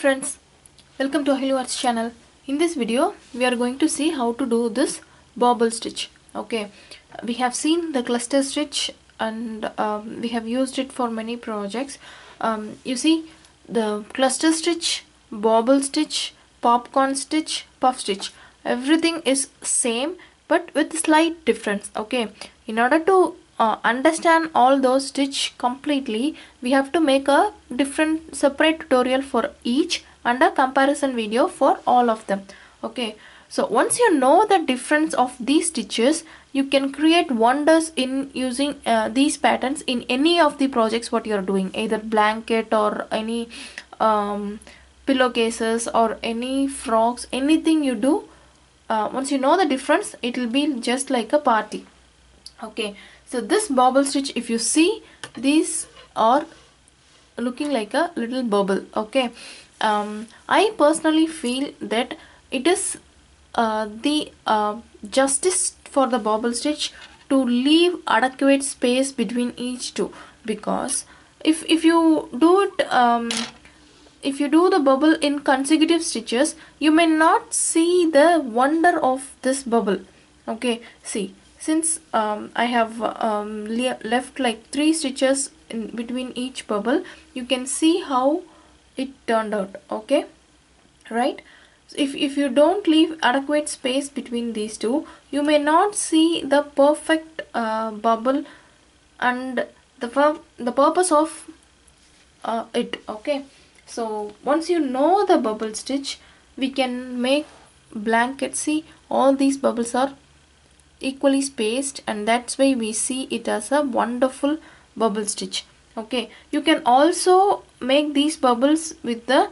friends, welcome to Ahili Arts channel. In this video we are going to see how to do this bobble stitch. Okay, we have seen the cluster stitch and we have used it for many projects. You see the cluster stitch, bobble stitch, popcorn stitch, puff stitch, everything is same but with slight difference. Okay, in order to understand all those stitch completely, we have to make a different separate tutorial for each and a comparison video for all of them. Okay, so once you know the difference of these stitches, you can create wonders in using these patterns in any of the projects what you are doing, either blanket or any pillowcases or any frocks, anything you do. Once you know the difference, it will be just like a party. Okay, so this bobble stitch, if you see, these are looking like a little bubble. Okay, I personally feel that it is the justice for the bobble stitch to leave adequate space between each two, because if you do it if you do the bubble in consecutive stitches, you may not see the wonder of this bubble. Okay, see, since I have left like 3 stitches in between each bubble, you can see how it turned out. Okay, right? So if you don't leave adequate space between these two, you may not see the perfect bubble and the purpose of it. Okay, so once you know the bubble stitch, we can make blanket. See, all these bubbles are equally spaced, and that's why we see it as a wonderful bubble stitch. Okay, you can also make these bubbles with the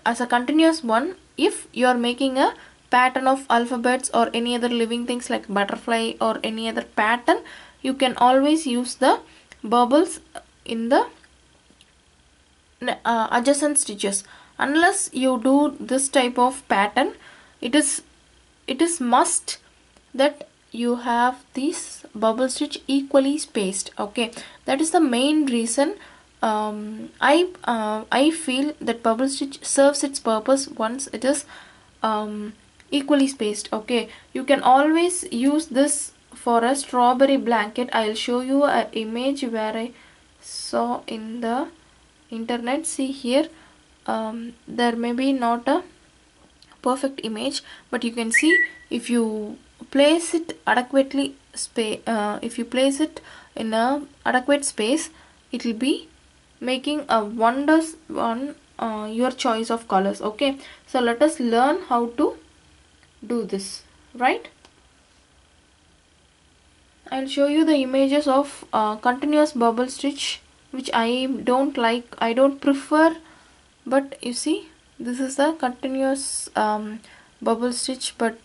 as a continuous one. If you are making a pattern of alphabets or any other living things like butterfly or any other pattern, you can always use the bubbles in the adjacent stitches. Unless you do this type of pattern, it is must that you have these bubble stitch equally spaced. Okay, that is the main reason I feel that bubble stitch serves its purpose once it is equally spaced. Okay, you can always use this for a strawberry blanket. I'll show you an image where I saw in the internet. See here, there may be not a perfect image, but you can see if you place it adequately if you place it in a adequate space, it will be making a wonders on your choice of colors. Okay, so let us learn how to do this. Right, I'll show you the images of continuous bubble stitch, which I don't like, I don't prefer, but you see, this is the continuous bubble stitch, but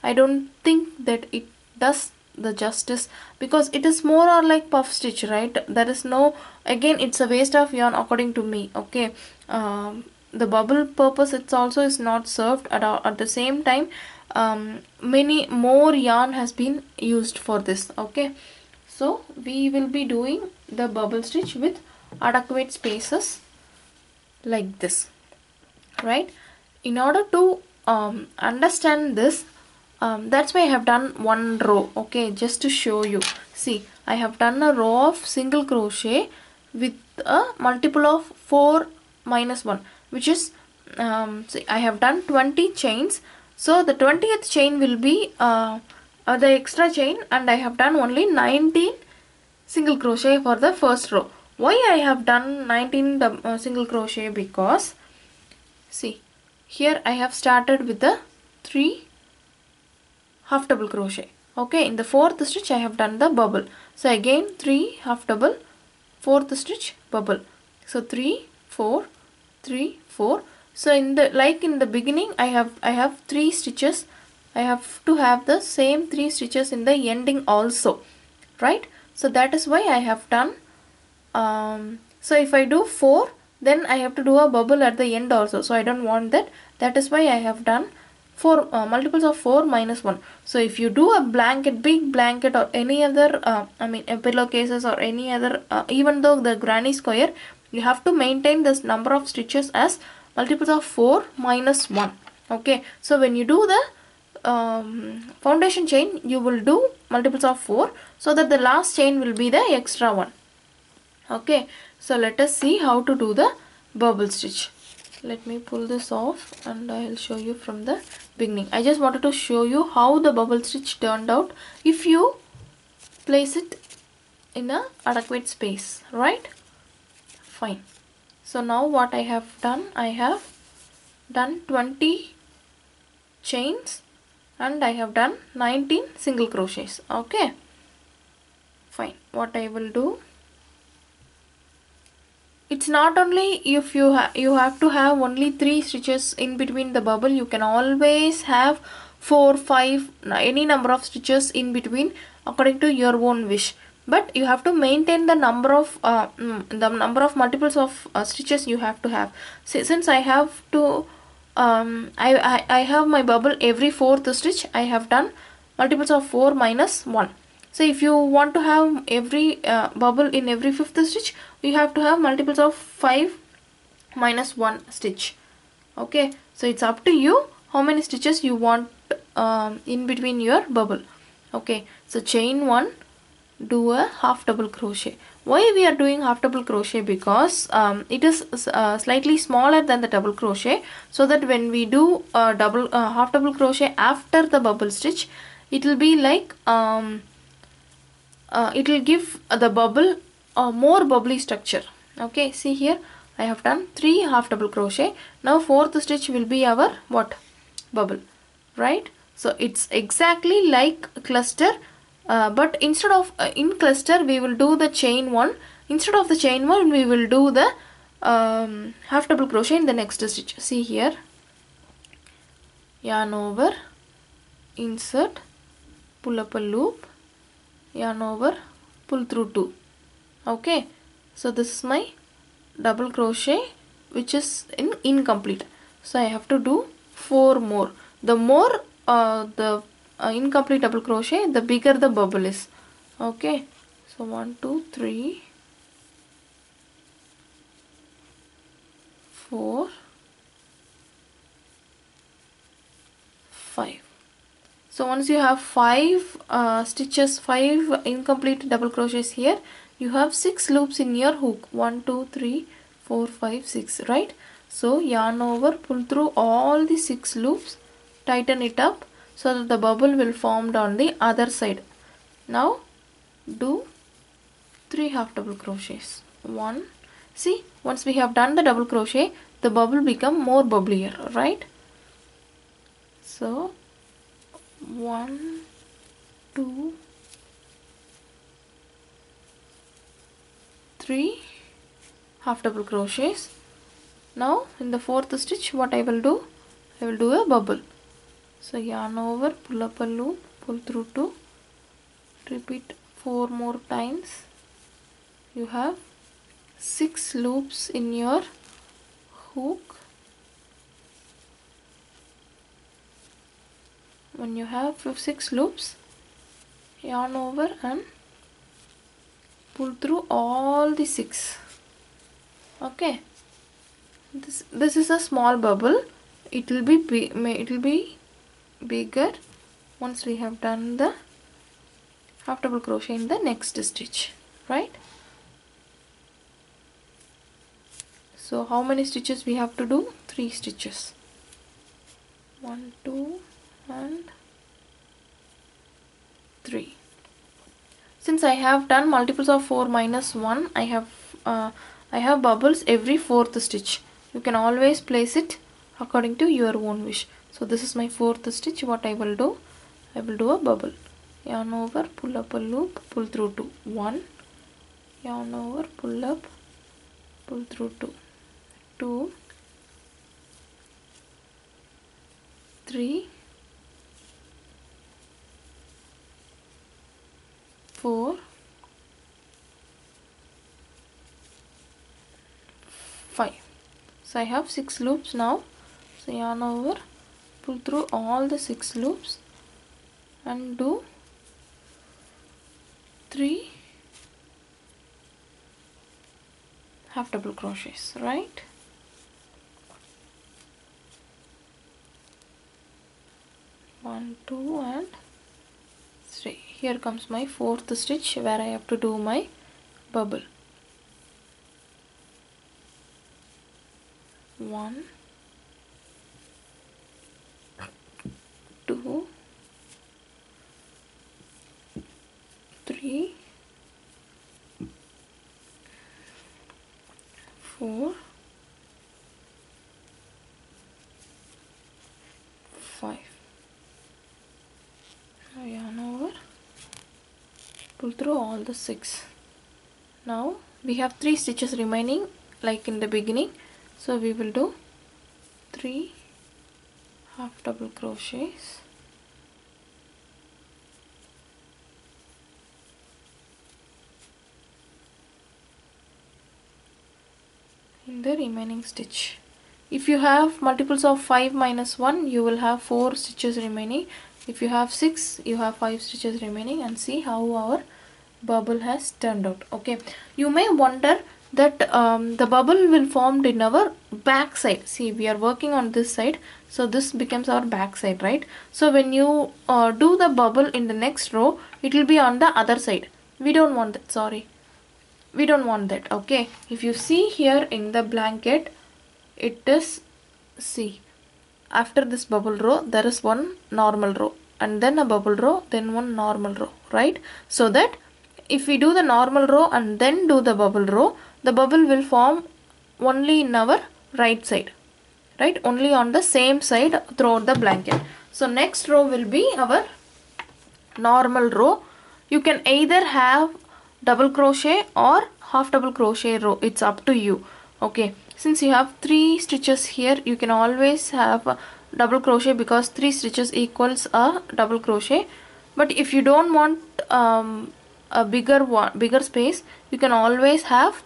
I don't think that it does the justice, because it is more or like puff stitch, right? There is no, again, it's a waste of yarn according to me. Okay, the bubble purpose, it's also is not served at the same time. Many more yarn has been used for this. Okay, so we will be doing the bubble stitch with adequate spaces like this. Right, in order to understand this, that's why I have done one row. Okay, just to show you. See, I have done a row of single crochet with a multiple of 4 minus 1, which is see, I have done 20 chains. So the 20th chain will be the extra chain, and I have done only 19 single crochet for the first row. Why I have done 19 single crochet? Because see, here I have started with the 3 half double crochet. Okay, in the 4th stitch I have done the bubble. So again 3 half double, 4th stitch bubble. So 3 4 3 4. So in the, like in the beginning, I have 3 stitches. I have to have the same 3 stitches in the ending also. Right, so that is why I have done so if I do 4, then I have to do a bubble at the end also, so I don't want that. That is why I have done 4 multiples of 4 minus 1. So if you do a blanket, big blanket, or any other I mean pillowcases or any other even though the granny square, You have to maintain this number of stitches as multiples of 4 minus 1. Okay, so when you do the foundation chain, you will do multiples of 4, so that the last chain will be the extra one. Okay, so let us see how to do the bubble stitch. Let me pull this off and I will show you from the beginning. I just wanted to show you how the bubble stitch turned out if you place it in a adequate space, right? Fine. So now what I have done, I have done 20 chains and I have done 19 single crochets. Okay, fine. What I will do, it's not only if you have to have only 3 stitches in between the bubble. You can always have 4, 5, any number of stitches in between according to your own wish. But you have to maintain the number of multiples of stitches you have to have. Since I have to I have my bubble every 4th stitch, I have done multiples of 4 minus 1. So if you want to have every bubble in every 5th stitch, you have to have multiples of 5 minus 1 stitch. Okay, so it's up to you how many stitches you want in between your bubble. Okay, so chain 1, do a half double crochet. Why we are doing half double crochet? Because it is slightly smaller than the double crochet, so that when we do half double crochet after the bubble stitch, it will be like it will give the bubble a more bubbly structure. Okay, see here I have done 3 half double crochet. Now 4th stitch will be our what? Bubble, right? So it's exactly like cluster, but instead of in cluster we will do the chain 1. Instead of the chain 1 we will do the half double crochet in the next stitch. See here, yarn over, insert, pull up a loop, yarn over, pull through 2. Okay, so this is my double crochet which is incomplete, so I have to do 4 more. The more the incomplete double crochet, the bigger the bubble is. Okay, so 1 2 3 4 5. So once you have 5 stitches, 5 incomplete double crochets here, you have 6 loops in your hook. 1 2 3 4 5 6, right? So yarn over, pull through all the 6 loops, tighten it up so that the bubble will form on the other side. Now do 3 half double crochets. 1, see, once we have done the double crochet, the bubble become more bubblier, right? So 1 2 3 half double crochets. Now in the 4th stitch what I will do, I will do a bubble. So yarn over, pull up a loop, pull through 2, repeat 4 more times. You have 6 loops in your hook. When you have 6 loops, yarn over and pull through all the 6. Okay, this is a small bubble. It will be bigger once we have done the half double crochet in the next stitch, right? So how many stitches we have to do? 3 stitches. 1 2 and 3. Since I have done multiples of 4 minus 1, I have bubbles every 4th stitch. You can always place it according to your own wish. So this is my 4th stitch. What I will do, I will do a bubble. Yarn over, pull up a loop, pull through 2. 1, yarn over, pull up, pull through 2. 2, 3, 4, 5. So I have 6 loops now. So yarn over, pull through all the 6 loops and do 3 half double crochets, right? One, two, and three. Here comes my fourth stitch where I have to do my bubble. One, two, three, four, five. Now yarn over, pull through all the 6. Now we have 3 stitches remaining like in the beginning, so we will do 3 half double crochets, in the remaining stitch. If you have multiples of 5 minus 1, you will have 4 stitches remaining. If you have 6, you have 5 stitches remaining, and see how our bubble has turned out. Okay, you may wonder that the bubble will formed in our back side. See, we are working on this side, so this becomes our back side, right? So when you do the bubble in the next row, it will be on the other side. We don't want that, sorry. We don't want that, okay? If you see here in the blanket, it is, see, after this bubble row, there is one normal row, and then a bubble row, then one normal row, right? So that if we do the normal row and then do the bubble row, the bubble will form only in our right side, right? Only on the same side throughout the blanket. So next row will be our normal row. You can either have double crochet or half double crochet row, it's up to you. Okay, since you have 3 stitches here, you can always have a double crochet because 3 stitches equals a double crochet. But if you don't want a bigger space, you can always have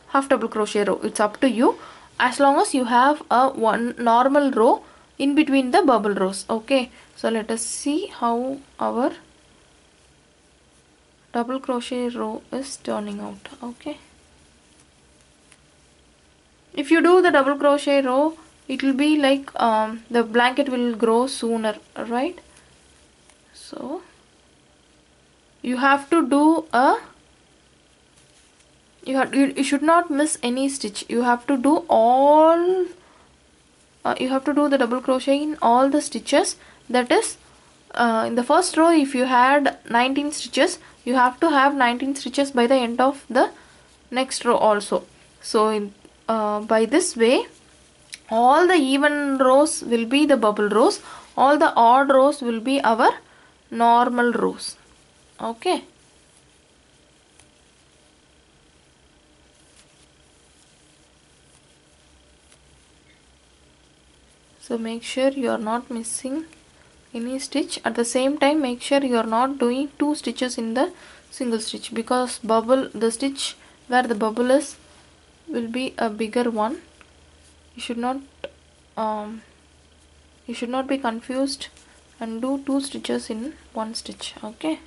half double crochet row, it's up to you, as long as you have a one normal row in between the bubble rows. Okay, so let us see how our double crochet row is turning out. Okay, if you do the double crochet row, it will be like the blanket will grow sooner, right? So you have to do a you should not miss any stitch. You have to do all you have to do the double crochet in all the stitches. That is, in the first row, if you had 19 stitches, you have to have 19 stitches by the end of the next row also. So in by this way, all the even rows will be the bubble rows, all the odd rows will be our normal rows. Okay, so make sure you are not missing any stitch. At the same time, make sure you are not doing 2 stitches in the single stitch, because the stitch where the bubble is will be a bigger one. You should not be confused and do 2 stitches in one stitch. Okay,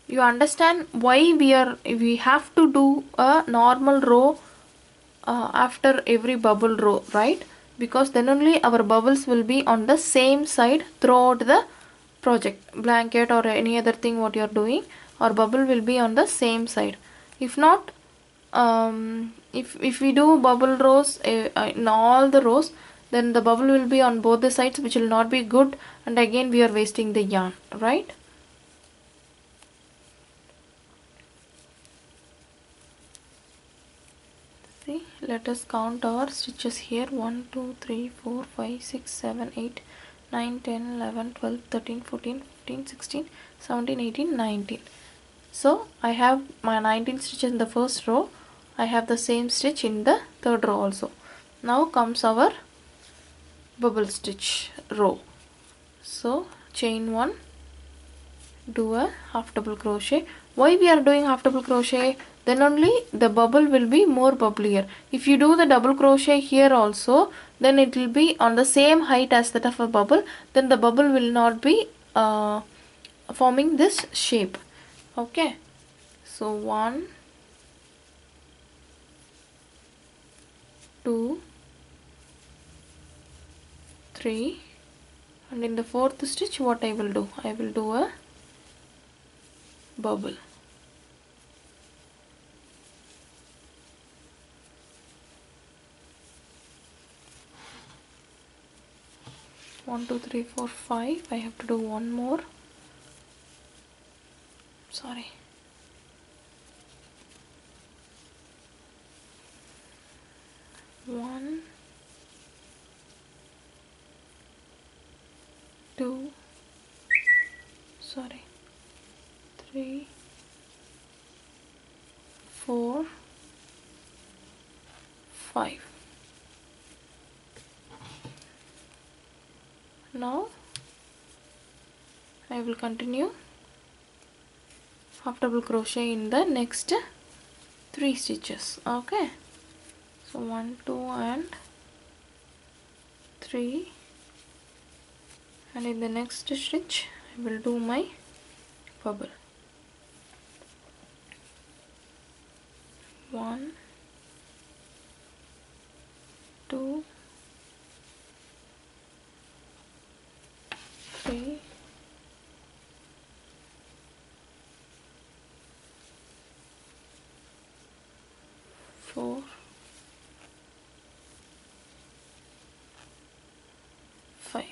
you understand why we have to do a normal row after every bubble row, right? Because then only our bubbles will be on the same side throughout the project, blanket or any other thing what you are doing, our bubble will be on the same side. If not, if we do bubble rows in all the rows, then the bubble will be on both the sides, which will not be good, and again we are wasting the yarn, right? See, let us count our stitches here. 1 2 3 4 5 6 7 8 9 10 11 12 13 14 15 16 17 18 19. So I have my 19 stitches in the first row. I have the same stitch in the third row also. Now comes our bubble stitch row. So chain 1, do a half double crochet. Why we are doing half double crochet? then only the bubble will be more bubblier. If you do the double crochet here also, then it will be on the same height as that of a bubble, then the bubble will not be forming this shape. Okay, so 1, 2, 3, and in the fourth stitch what I will do? I will do a bubble. One, two, three, four, 5. I have to do one more. Sorry. One, 2, sorry, 3, 4, 5. Now I will continue half double crochet in the next 3 stitches. Okay, so 1, 2 and 3, and in the next stitch I will do my bubble. 1, 2, 3, 4, 5.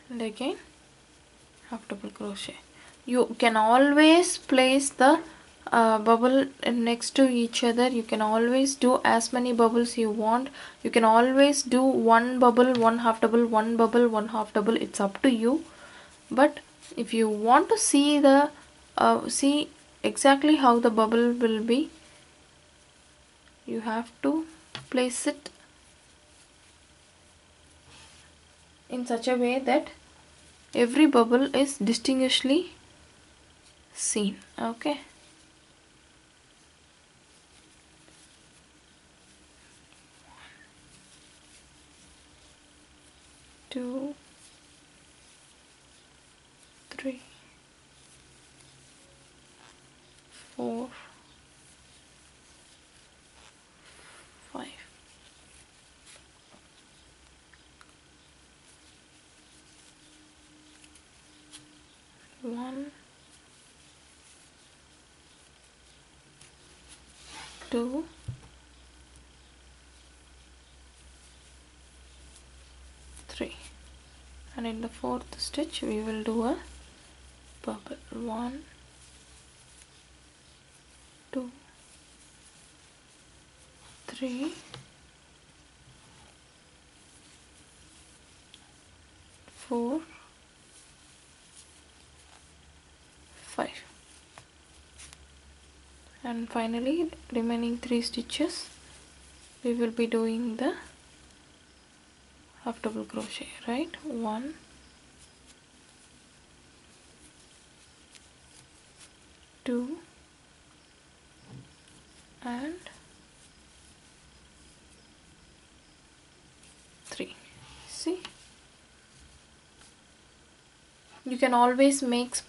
And again half double crochet. You can always place the bubble next to each other. You can always do as many bubbles you want. You can always do one bubble, one half double, one bubble, one half double. It's up to you. But if you want to see the see exactly how the bubble will be, you have to place it in such a way that every bubble is distinctly seen. Okay, 2, 3, 4, 5. 1, 2, 3, and in the fourth stitch we will do a bubble. 1, 2, 3, 4, 5, and finally remaining 3 stitches we will be doing the half double crochet, right? 1, 2, and 3. See, you can always make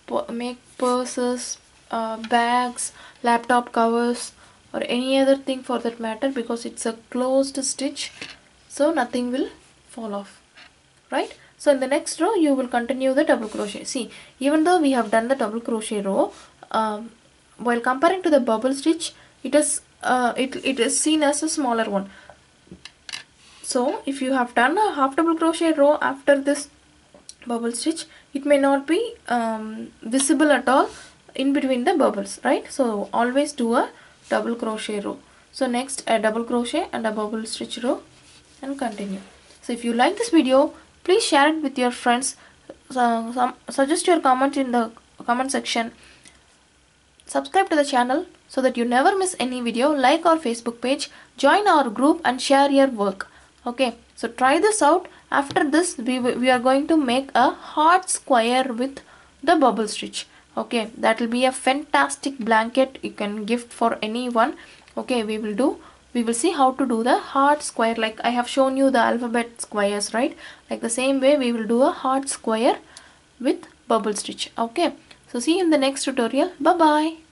purses, bags, laptop covers, or any other thing for that matter, because it's a closed stitch, so nothing will fall off, right? So in the next row you will continue the double crochet. See, even though we have done the double crochet row, while comparing to the bubble stitch, it is seen as a smaller one. So if you have done a half double crochet row after this bubble stitch, it may not be visible at all in between the bubbles, right? So always do a double crochet row. So next a double crochet and a bubble stitch row, and continue. So if you like this video, please share it with your friends. Suggest your comment in the comment section. Subscribe to the channel so that you never miss any video. Like our Facebook page, join our group and share your work. Okay, so try this out After this we are going to make a heart square with the bubble stitch. Okay, that will be a fantastic blanket you can gift for anyone. Okay, we will see how to do the heart square, like I have shown you the alphabet squares, right? Like the same way we will do a heart square with bubble stitch. Okay, so see you in the next tutorial. Bye bye.